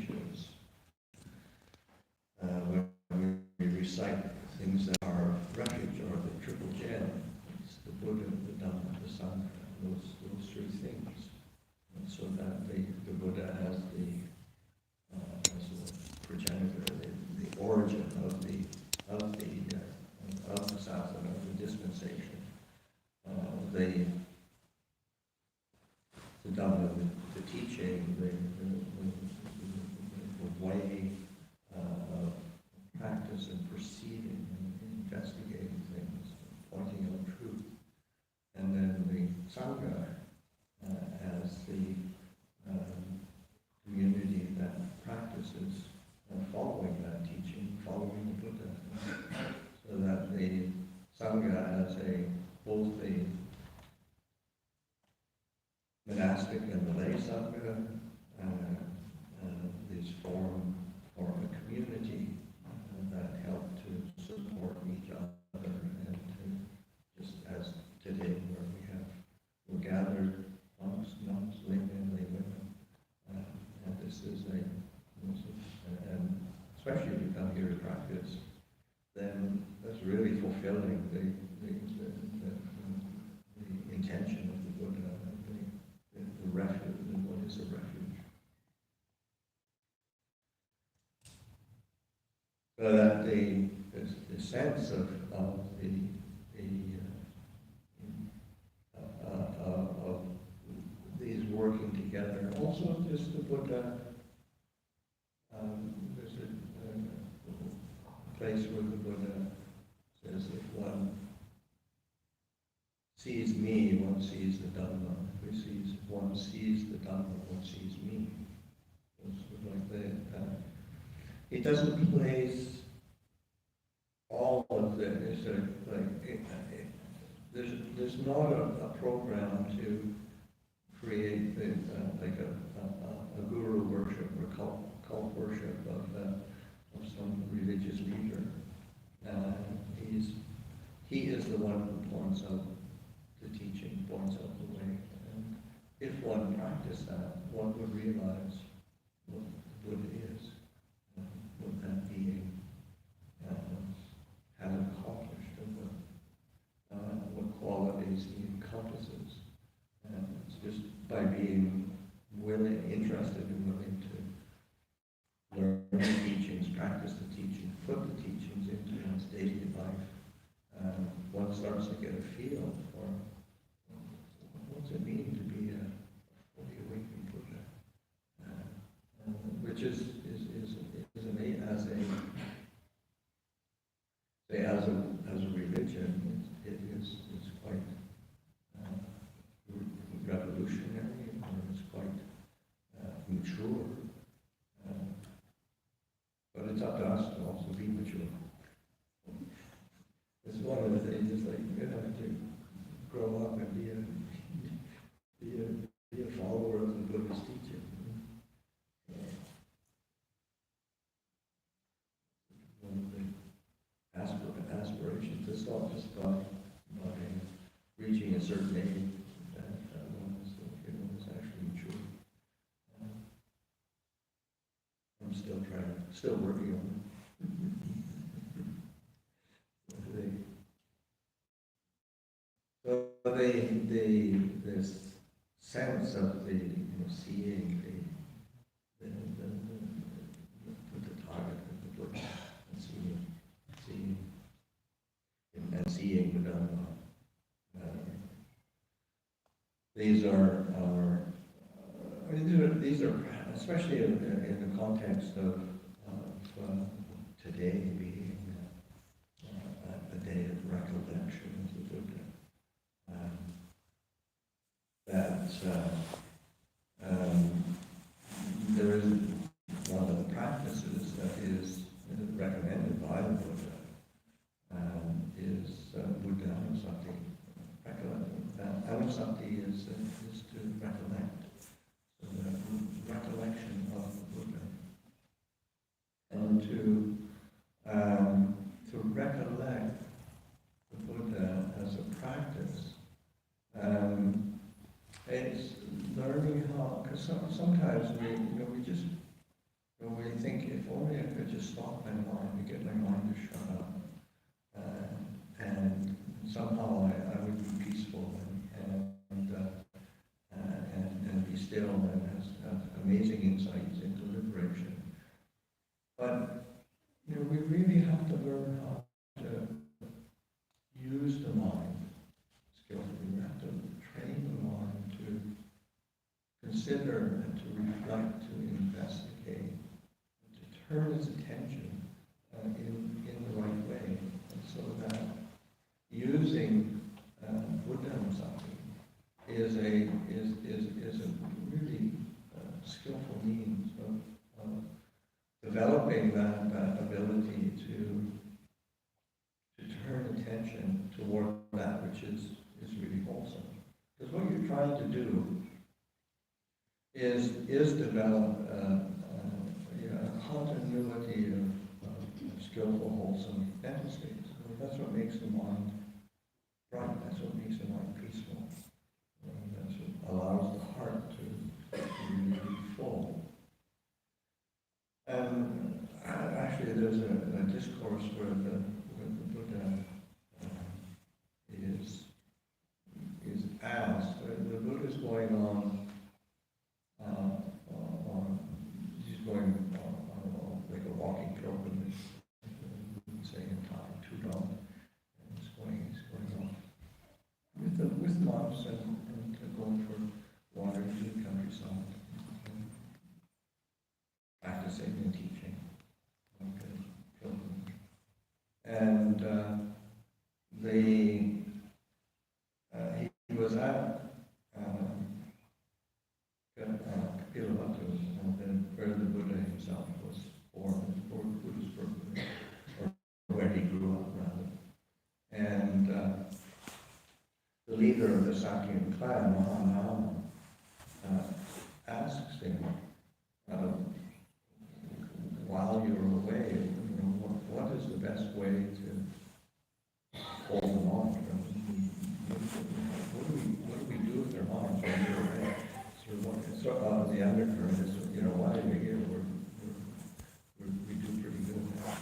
refuges. When we recite things that are refuge or the triple gem, it's the Buddha, the Dhamma, the Sangha, those three things. And so that the Buddha as the progenitor, the origin of the Sasana, of the dispensation, the Dhamma, the teaching, the way of practice and perceiving and investigating things, pointing out truth. And then the Sangha as the community that practices following that teaching, following the Buddha, so that the Sangha as both the monastic and the lay Sangha, these form a community that help to support each other, and to, just as today where we're gathered monks, nuns, laymen, and this is and especially if you come here to practice, then that's really fulfilling the intention of the Buddha, the refuge, and what is a refuge. So that the sense of these working together, also just the Buddha. There's a place where the Buddha says, if one sees me, one sees the Dhamma. If one sees the Dhamma, one sees me. It's sort of like that. It doesn't place all of the. It's there's not a program to create like a guru worship or cult worship of some religious leader. He is the one who points out the teaching, points out the way. And if one practiced that, one would realize what the Buddha is, what that being has accomplished, and what qualities he encompasses. And it's just by being willing, interested and willing to learn the teachings, practice the teachings, put the teachings into one's daily life, one starts to get a feel for what's it mean to be a fully awakened Buddha, which is as a religion, it's quite revolutionary, or it's quite mature. But it's up to us to also be mature. It's one of the things. It's like you have to grow up and be a follower of the Buddha's teaching. One of the aspirations. It's not just by reaching a certain age that one is actually mature. I'm still working on it. So this sense of the seeing the target of the Buddha, and seeing the Dhamma. These are especially in the context of today being a day of recollection of the Buddha. There is one of the practices that is recommended by the Buddha is Buddha Anusati. Anusati is to recollect. So the recollection of the Buddha. And to recollect the Buddha as a practice, it's learning how, because sometimes we to get my mind to shut up. And somehow I would be peaceful and be still and have amazing insights into liberation. But we really have to learn how to use the mind skillfully. We have to train the mind to consider and to reflect, to investigate, to turn its attention in the right way, and so that using Buddhism is a really skillful means of developing that ability to turn attention toward that which is really wholesome. Because what you're trying to do is develop a continuity of skillful, wholesome mental states. That's what makes the mind bright. That's what makes the mind peaceful. And that's what allows the heart to really be full. And actually, there's a discourse where the Buddha is asked. The Buddha is going on. He's going on like a walking pilgrimage. Say in time, Tudong, and he's going on with monks and going for wandering through the countryside, and practicing and teaching like a pilgrimage. And he was at Kapilavatthu, where the Buddha himself was born, or Buddha's birthplace, or where he grew up rather. And the leader of the Sakya clan, Mahanama, asks him, while you're away, what is the best way to hold them on? What do we do with their minds when you're away? So the undercurrent is, why are we here? We do pretty good at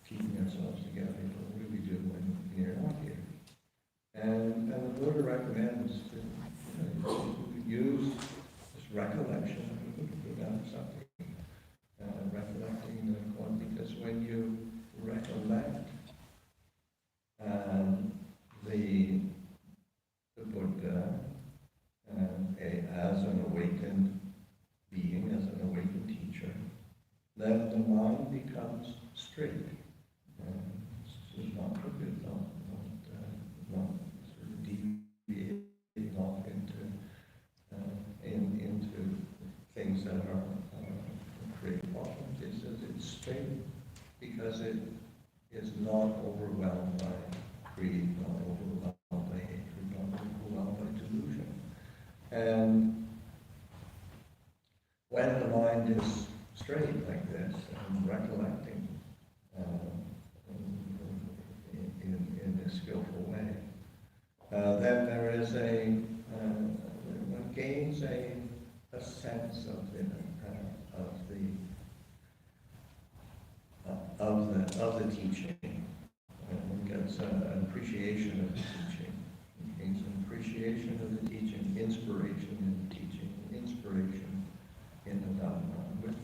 keeping ourselves together. But what do we do when you're not here? And the Buddha recommends to use this recollection of something. Recollecting the one, because when you recollect the Buddha as an awakened being, as an awakened teacher, then the mind becomes straight. It's not crooked, not sort of deviating off into things that are create problems. It's straight because it is not overwhelmed by greed, not overwhelmed by hatred, not overwhelmed by delusion. And when the mind is straight like this and recollecting in a skillful way, then there is one gains a sense of the teaching. One gets an appreciation of the teaching. One gains an appreciation of the teaching, inspiration in the teaching, inspiration in the Dhamma. With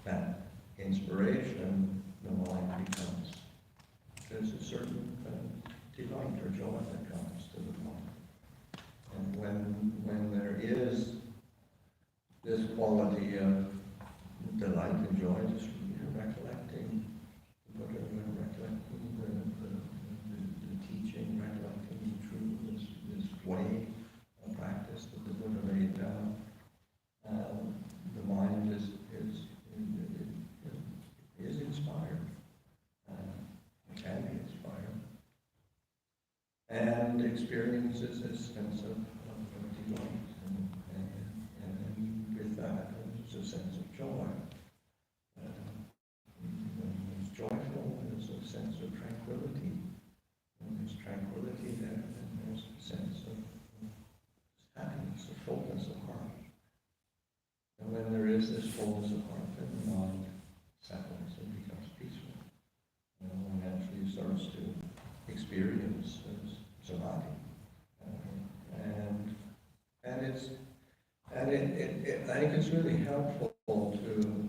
that inspiration, the mind becomes, there's a certain delight or joy that comes to the mind. And when there is this quality of delight and joy, just recollecting the Buddha, recollecting the teaching, recollecting the truth, this way of practice that the Buddha laid down, the mind is inspired, can be inspired, and experiences this sense of delight, and with that there's a sense of joy. When it's joyful, there's a sense of tranquility. When there's tranquility there, then there's a sense of happiness, of fullness of heart. And when there is this fullness of heart, then the mind settles and becomes peaceful. And actually starts to experience samadhi. And I think it's really helpful to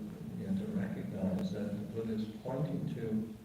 recognize that the Buddha is pointing to